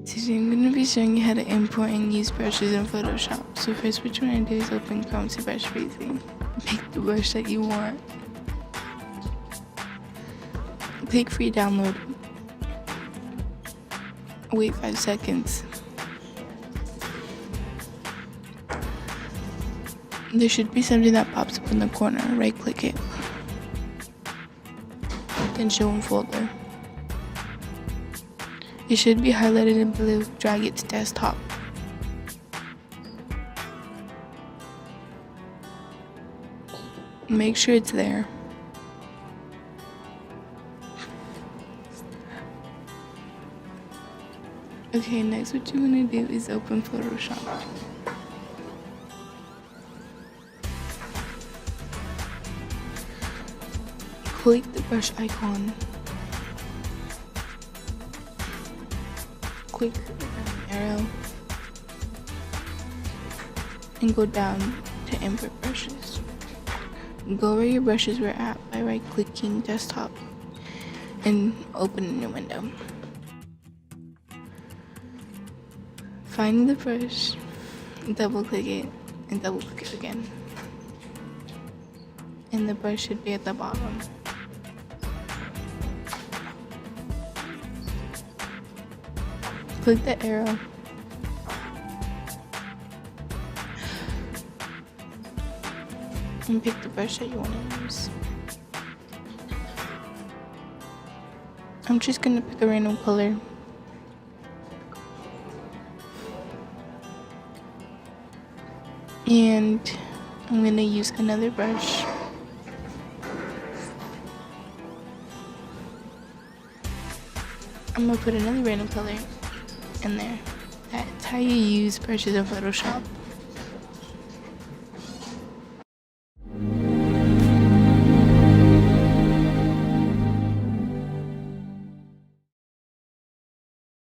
Today I'm going to be showing you how to import and use brushes in Photoshop. So first what you want to do is open Chrome to brush freezing. Pick the brush that you want. Click free download. Wait 5 seconds. There should be something that pops up in the corner. Right click it. Then show in folder. It should be highlighted in blue. Drag it to desktop. Make sure it's there. Okay, next what you want to do is open Photoshop. Click the brush icon. Click the arrow and go down to import brushes. Go where your brushes were at by right clicking desktop and open a new window. Find the brush, double click it and double click it again. And the brush should be at the bottom. Click the arrow. And pick the brush that you want to use. I'm just going to pick a random color. And I'm going to use another brush. I'm going to put another random color in there. That's how you use brushes in Photoshop.